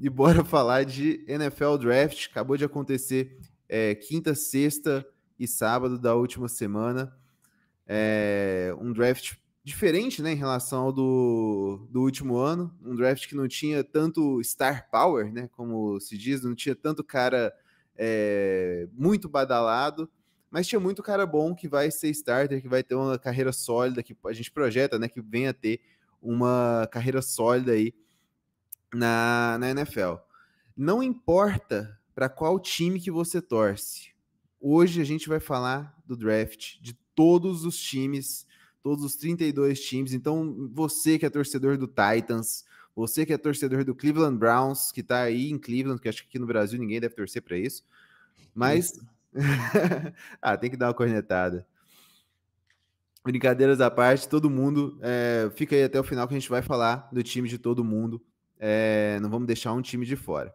e bora falar de NFL Draft. Acabou de acontecer quinta, sexta e sábado da última semana. Um draft diferente, né, em relação ao do último ano. Um draft que não tinha tanto star power, né, como se diz, não tinha tanto cara muito badalado, mas tinha muito cara bom que vai ser starter, que vai ter uma carreira sólida, que a gente projeta, né, que venha a ter uma carreira sólida aí na NFL. Não importa para qual time que você torce. Hoje a gente vai falar do draft de todos os times, todos os 32 times. Então, você que é torcedor do Titans, você que é torcedor do Cleveland Browns, que está aí em Cleveland, que acho que aqui no Brasil ninguém deve torcer para isso, mas Isso. tem que dar uma cornetada. Brincadeiras à parte, todo mundo fica aí até o final que a gente vai falar do time de todo mundo. Não vamos deixar um time de fora.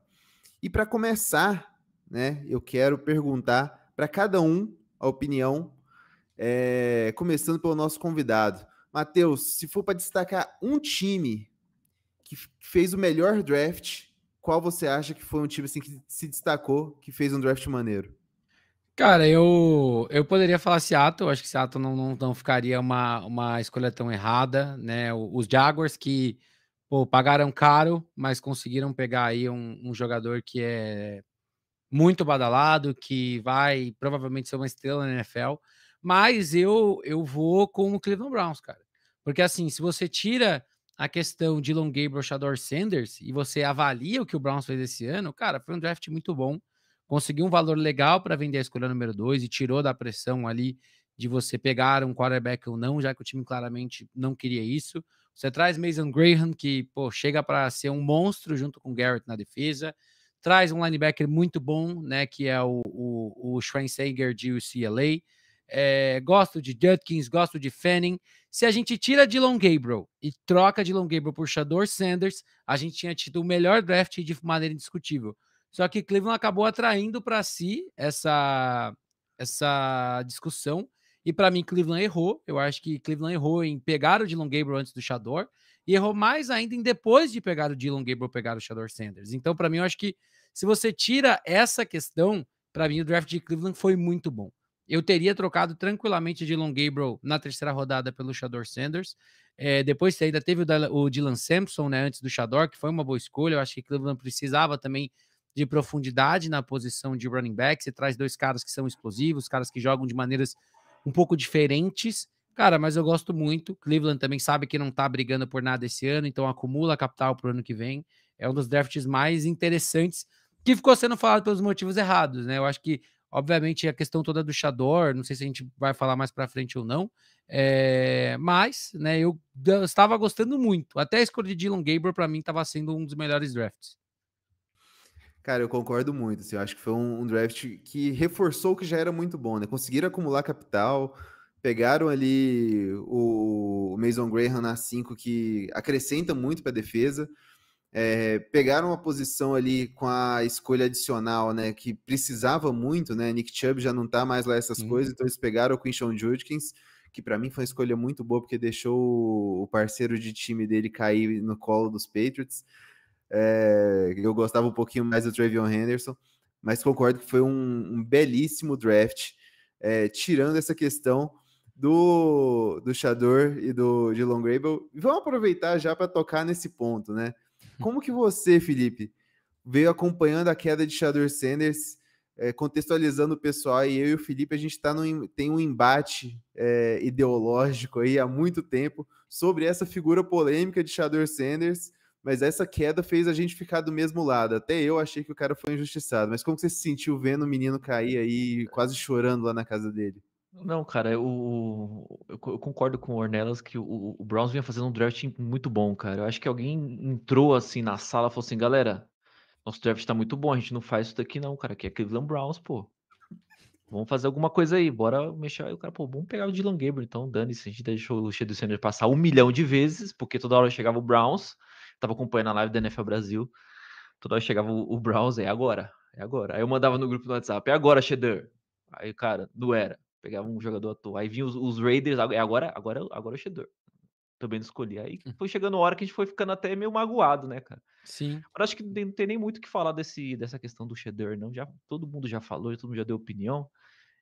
E para começar, né, eu quero perguntar para cada um a opinião, começando pelo nosso convidado. Matheus, se for para destacar um time que fez o melhor draft, qual você acha que foi um time assim, que se destacou, que fez um draft maneiro? Cara, eu poderia falar Seattle, acho que Seattle não ficaria uma escolha tão errada, né? Os Jaguars que, pô, pagaram caro, mas conseguiram pegar aí um jogador que é muito badalado, que vai provavelmente ser uma estrela na NFL, mas eu vou com o Cleveland Browns, cara. Porque assim, se você tira a questão de Dylan Gabriel, Shador Sanders e você avalia o que o Browns fez esse ano, cara, foi um draft muito bom. Conseguiu um valor legal para vender a escolha número 2 e tirou da pressão ali de você pegar um quarterback ou não, já que o time claramente não queria isso. Você traz Mason Graham, que pô, chega para ser um monstro junto com Garrett na defesa. Traz um linebacker muito bom, né, que é o Schweinsteiger de UCLA. Gosto de Judkins, gosto de Fanning. Se a gente tira Dylan Gabriel e troca Dylan Gabriel por Shador Sanders, a gente tinha tido o melhor draft de maneira indiscutível. Só que Cleveland acabou atraindo para si essa discussão. E para mim, Cleveland errou. Eu acho que Cleveland errou em pegar o Dylan Gabriel antes do Shador. E errou mais ainda em depois de pegar o Dylan Gabriel, pegar o Shador Sanders. Então, para mim, eu acho que se você tira essa questão, para mim o draft de Cleveland foi muito bom. Eu teria trocado tranquilamente Dylan Gabriel na terceira rodada pelo Shador Sanders. Depois você ainda teve o Dylan Sampson, né, antes do Shador, que foi uma boa escolha. Eu acho que Cleveland precisava também de profundidade na posição de running back. Você traz dois caras que são explosivos, caras que jogam de maneiras um pouco diferentes. Cara, mas eu gosto muito. Cleveland também sabe que não tá brigando por nada esse ano, então acumula capital pro ano que vem. É um dos drafts mais interessantes que ficou sendo falado pelos motivos errados, né? Eu acho que, obviamente, a questão toda do Shador, não sei se a gente vai falar mais pra frente ou não, mas, né, eu estava gostando muito. Até a escolha de Dylan Gabriel, pra mim, estava sendo um dos melhores drafts. Cara, eu concordo muito. Assim, eu acho que foi um draft que reforçou o que já era muito bom, né? Conseguiram acumular capital, pegaram ali o Mason Graham na 5, que acrescenta muito para a defesa. Pegaram uma posição ali com a escolha adicional, né? Que precisava muito, né? Nick Chubb já não tá mais lá essas Sim. coisas, então eles pegaram o Quinshon Judkins, que para mim foi uma escolha muito boa, porque deixou o parceiro de time dele cair no colo dos Patriots. Eu gostava um pouquinho mais do Travion Henderson, mas concordo que foi um belíssimo draft, tirando essa questão do Shador e do Dylan Gabriel. Vamos aproveitar já para tocar nesse ponto, né? Como que você, Felipe, veio acompanhando a queda de Shador Sanders, contextualizando o pessoal, e eu e o Felipe, a gente tem um embate ideológico aí há muito tempo sobre essa figura polêmica de Shador Sanders, mas essa queda fez a gente ficar do mesmo lado. Até eu achei que o cara foi injustiçado. Mas como você se sentiu vendo o menino cair aí, quase chorando lá na casa dele? Não, cara, eu concordo com o Ornelas que o Browns vinha fazendo um draft muito bom, cara. Eu acho que alguém entrou assim na sala e falou assim: galera, nosso draft tá muito bom, a gente não faz isso daqui não, cara. Aqui é Cleveland Browns, pô. Vamos fazer alguma coisa aí, bora mexer. Aí o cara, pô, vamos pegar o Dylan Gabriel, então dane-se. A gente deixou o Shedeur Sanders passar 1 milhão de vezes, porque toda hora chegava o Browns. Tava acompanhando a live da NFL Brasil. Toda hora chegava o Browns, é agora, é agora. Aí eu mandava no grupo do WhatsApp, é agora, Shedeur. Aí, cara, não era. Pegava um jogador à toa. Aí vinha os Raiders, é agora, agora é o Shedeur. também não escolhi. Aí foi chegando a hora que a gente foi ficando até meio magoado, né, cara. Sim. Mas acho que não tem nem muito o que falar dessa questão do Shedeur, não. Todo mundo já falou, todo mundo já deu opinião.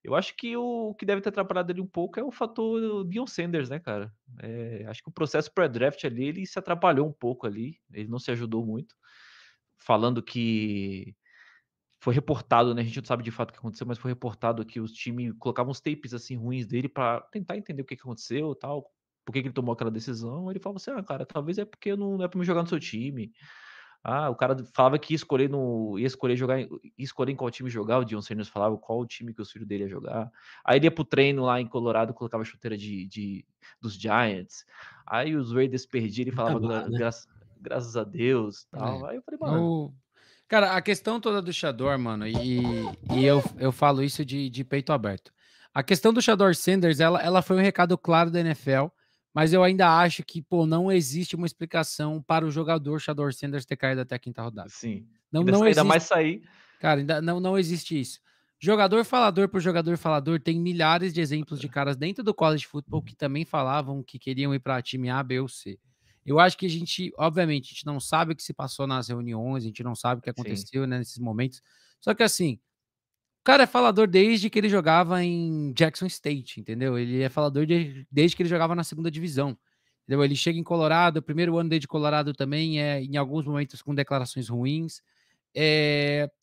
Eu acho que o que deve ter atrapalhado ele um pouco é o fator Deion Sanders, né, cara. Acho que o processo pré-draft ali, ele se atrapalhou um pouco ali, ele não se ajudou muito. Falando que foi reportado, né, a gente não sabe de fato o que aconteceu, mas foi reportado que os times colocavam uns tapes, assim, ruins dele pra tentar entender o que aconteceu e tal, por que ele tomou aquela decisão. Ele falava assim: "Ah, cara, talvez é porque não é pra me jogar no seu time". O cara falava que ia escolher em qual time jogar, o Deion Sanders falava qual time que o filho dele ia jogar. Aí ele ia pro treino lá em Colorado, colocava a chuteira dos Giants. Aí os Raiders perdiam, ele falava né? graças a Deus, tal. Aí eu falei: "Mano". Cara, a questão toda do Shador, mano, e eu falo isso de peito aberto. A questão do Shador Sanders, ela foi um recado claro da NFL, mas eu ainda acho que, pô, não existe uma explicação para o jogador Shador Sanders ter caído até a quinta rodada. Sim. Não Ainda existe. mais sair. Cara, ainda não existe isso. Jogador falador por jogador falador, tem milhares de exemplos de caras dentro do college football que também falavam que queriam ir para time A, B ou C. Eu acho que a gente, obviamente, a gente não sabe o que se passou nas reuniões, a gente não sabe o que aconteceu, né, nesses momentos. Só que assim, o cara é falador desde que ele jogava em Jackson State, entendeu? Ele é falador desde que ele jogava na segunda divisão. Entendeu? Ele chega em Colorado, o primeiro ano dele de Colorado também é, em alguns momentos, com declarações ruins.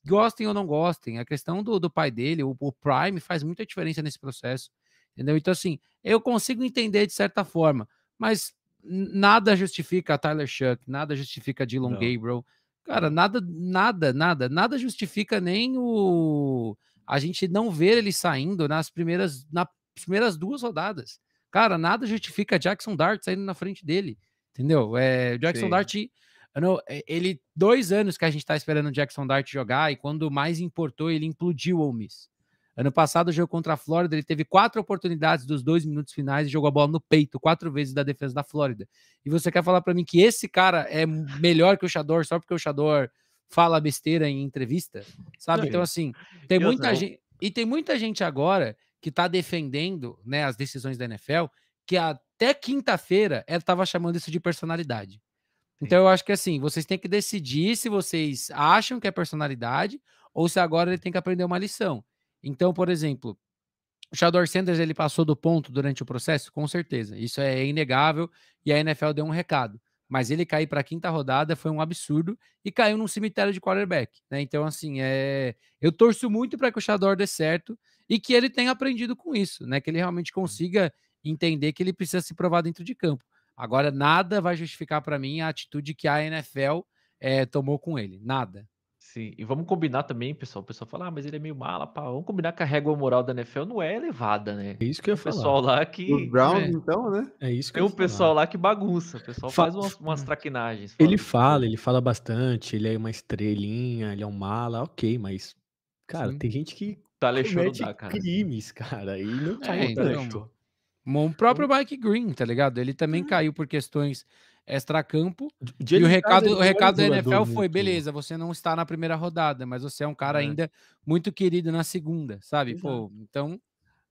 Gostem ou não gostem, a questão do pai dele, o Prime, faz muita diferença nesse processo, entendeu? Então, assim, eu consigo entender de certa forma, mas nada justifica a Tyler Shuck, nada justifica a Dylan Gabriel, cara, nada justifica nem a gente não ver ele saindo nas primeiras 2 rodadas. Cara, nada justifica Jackson Dart saindo na frente dele, entendeu? Jackson Dart, ele 2 anos que a gente tá esperando o Jackson Dart jogar, e quando mais importou, ele implodiu o Ole Miss. Ano passado, o jogo contra a Flórida, ele teve 4 oportunidades dos 2 minutos finais e jogou a bola no peito 4 vezes da defesa da Flórida. E você quer falar para mim que esse cara é melhor que o Shador só porque o Shador fala besteira em entrevista? Sabe? Então, assim, tem muita gente. E tem muita gente agora que tá defendendo, né, as decisões da NFL, que até quinta-feira ela tava chamando isso de personalidade. Então, eu acho que assim, vocês têm que decidir se vocês acham que é personalidade ou se agora ele tem que aprender uma lição. Então, por exemplo, o Shador Sanders, ele passou do ponto durante o processo? Com certeza. Isso é inegável e a NFL deu um recado. Mas ele cair para a quinta rodada foi um absurdo e caiu num cemitério de quarterback, né? Então, assim, eu torço muito para que o Shador dê certo e que ele tenha aprendido com isso, né? Que ele realmente consiga entender que ele precisa se provar dentro de campo. Agora, nada vai justificar para mim a atitude que a NFL tomou com ele. Nada. Sim, e vamos combinar também, pessoal. O pessoal fala: mas ele é meio mala, pá. Vamos combinar que a régua moral da NFL não é elevada, né? É isso que eu ia Tem um pessoal falar. lá Os que. Browns, então, né? É isso que Tem eu um ia pessoal falar. lá que bagunça. O pessoal faz umas traquinagens. Ele fala bastante, ele é uma estrelinha, ele é um mala, ok, mas, cara, Sim. tem gente que Tyler Show não comete dá, cara. crimes, cara, e não cai então, tanto. o próprio Mike Green, tá ligado? Ele também caiu por questões extracampo. De E o ele em casa, ele não era um recado da jogador NFL foi: muito- beleza, você não está na primeira rodada, mas você é um cara ainda muito querido na segunda, sabe? Exato. Pô, então.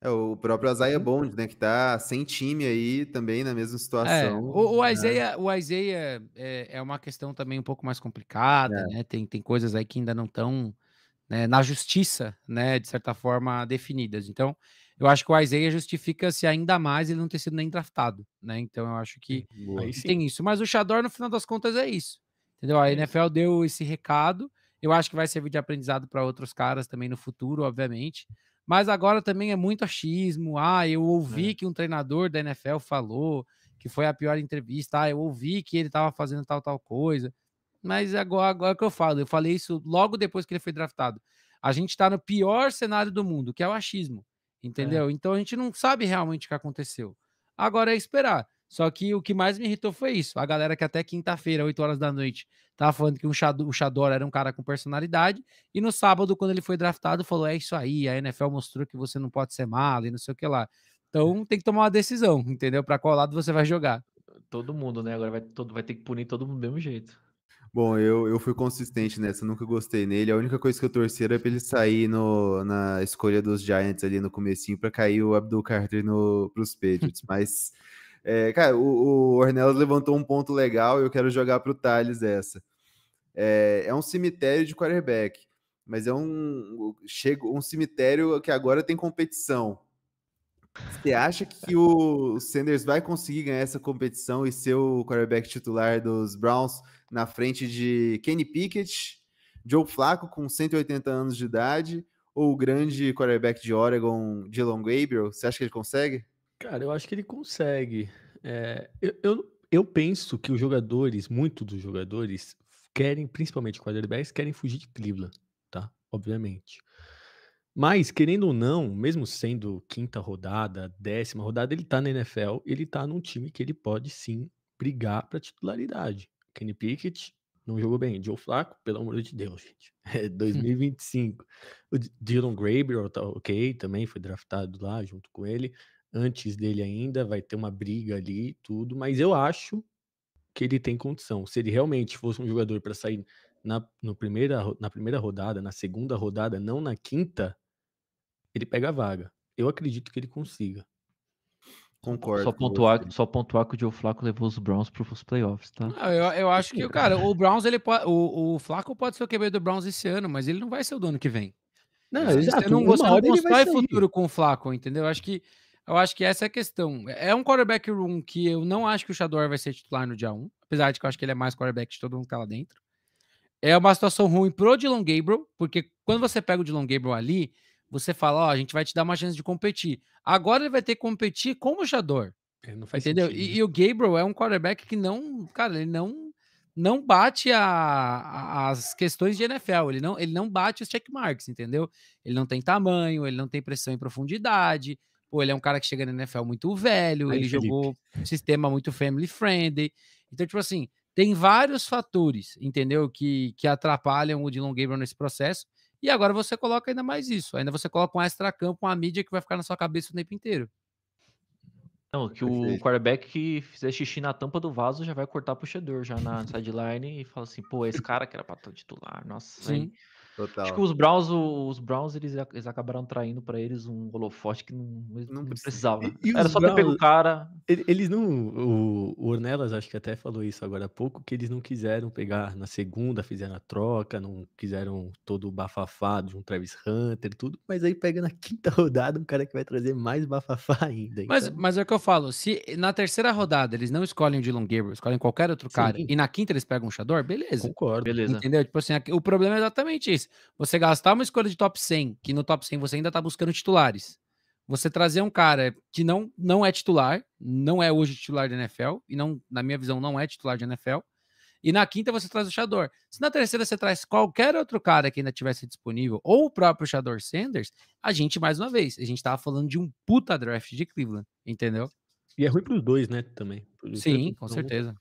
O próprio Isaiah Bond, né? Que tá sem time aí também na mesma situação. O Isaiah é uma questão também um pouco mais complicada, né? Tem coisas aí que ainda não estão, né, na justiça, né, de certa forma, definidas. Então, eu acho que o Isaiah justifica-se ainda mais ele não ter sido nem draftado, né? Então, eu acho que Aí sim. tem isso. Mas o Shador, no final das contas, é isso. Entendeu? A NFL deu esse recado. Eu acho que vai servir de aprendizado para outros caras também no futuro, obviamente. Mas agora também é muito achismo. Eu ouvi que um treinador da NFL falou que foi a pior entrevista. Eu ouvi que ele estava fazendo tal coisa. Mas agora que eu falei isso logo depois que ele foi draftado. A gente está no pior cenário do mundo, que é o achismo, entendeu? Então a gente não sabe realmente o que aconteceu. Agora é esperar. Só que o que mais me irritou foi isso. A galera que até quinta-feira, 8 horas da noite, tava falando que o Shador era um cara com personalidade, e no sábado, quando ele foi draftado, falou: é isso aí, a NFL mostrou que você não pode ser malo e não sei o que lá. Então tem que tomar uma decisão, entendeu? Para qual lado você vai jogar. Todo mundo, né? Agora vai ter que punir todo mundo do mesmo jeito. Bom, eu fui consistente nessa, nunca gostei nele. A única coisa que eu torci era pra ele sair na escolha dos Giants ali no comecinho pra cair o Abdul Carter pros Patriots. Mas Cara, o Ornelas levantou um ponto legal e eu quero jogar para o Thales essa. É um cemitério de quarterback, mas é um cemitério que agora tem competição. Você acha que o Sanders vai conseguir ganhar essa competição e ser o quarterback titular dos Browns na frente de Kenny Pickett, Joe Flacco com 180 anos de idade, ou o grande quarterback de Oregon, Dylan Gabriel? Você acha que ele consegue? Cara, eu acho que ele consegue. Eu penso que os jogadores, muitos dos jogadores, querem, principalmente quarterbacks, querem fugir de Cleveland, tá? Obviamente. Mas, querendo ou não, mesmo sendo quinta rodada, 10ª rodada, ele tá na NFL, ele tá num time que ele pode sim brigar pra titularidade. Kenny Pickett não jogou bem. Joe Flacco, pelo amor de Deus, gente. É 2025. O Dylan Gabriel tá ok, também foi draftado lá junto com ele. Antes dele ainda, vai ter uma briga ali e tudo, mas eu acho que ele tem condição. Se ele realmente fosse um jogador para sair na primeira rodada, na segunda rodada, não na quinta, ele pega a vaga. Eu acredito que ele consiga. Concordo com você. Só pontuar que o Joe Flacco levou os Browns para os playoffs, tá? Eu acho que, cara, o Browns, o Flacco pode ser o QB do Browns esse ano, mas ele não vai ser o do ano que vem. Não, Você exato. não Uma hora ele vai constrói sair. futuro com o Flacco, entendeu? Eu acho que essa é a questão. É um quarterback room que eu não acho que o Shador vai ser titular no dia 1, apesar de que eu acho que ele é mais quarterback de todo mundo que tá lá dentro. É uma situação ruim pro Dylan Gabriel, porque quando você pega o Dylan Gabriel ali, você fala, ó, a gente vai te dar uma chance de competir. Agora ele vai ter que competir com o Shador. Não faz Entendeu? sentido. E o Gabriel é um quarterback que não, cara, ele não bate as questões de NFL, ele não bate os checkmarks, entendeu? Ele não tem tamanho, ele não tem pressão em profundidade, pô, ele é um cara que chega na NFL muito velho, Aí, ele Felipe. jogou sistema muito family friendly, então, tipo assim, tem vários fatores, entendeu? Que atrapalham o Dylan Gabriel nesse processo, e agora você coloca ainda mais isso, ainda você coloca um extra-campo, uma mídia que vai ficar na sua cabeça o tempo inteiro. Não, que o Perfeito. quarterback que fizer xixi na tampa do vaso já vai cortar pro Shador já na sideline e fala assim, pô, esse cara que era pra estar titular, nossa. Sim. Aí, acho que Total. os Browns eles acabaram traindo pra eles um holofote que não precisava. E Era os só ter pego Browns, o cara. eles não. O Ornelas acho que até falou isso agora há pouco, que eles não quiseram pegar na segunda, fizeram a troca, não quiseram todo o bafafá de um Travis Hunter, tudo, mas aí pega na quinta rodada um cara que vai trazer mais bafafá ainda. Então, Mas é o que eu falo, se na terceira rodada eles não escolhem o Dylan Gabriel, escolhem qualquer outro cara, sim, e na quinta eles pegam um Shador, beleza. concordo. Beleza. Entendeu? Tipo assim, o problema é exatamente isso. Você gastar uma escolha de top 100, que no top 100 você ainda tá buscando titulares. Você trazer um cara que não é titular, não é hoje titular da NFL, e não, na minha visão, não é titular de NFL. E na quinta você traz o Shador. Se na terceira você traz qualquer outro cara que ainda tivesse disponível, ou o próprio Shador Sanders, a gente, mais uma vez, a gente tava falando de um puta draft de Cleveland, entendeu? E é ruim pros dois, né, também. Sim, com certeza.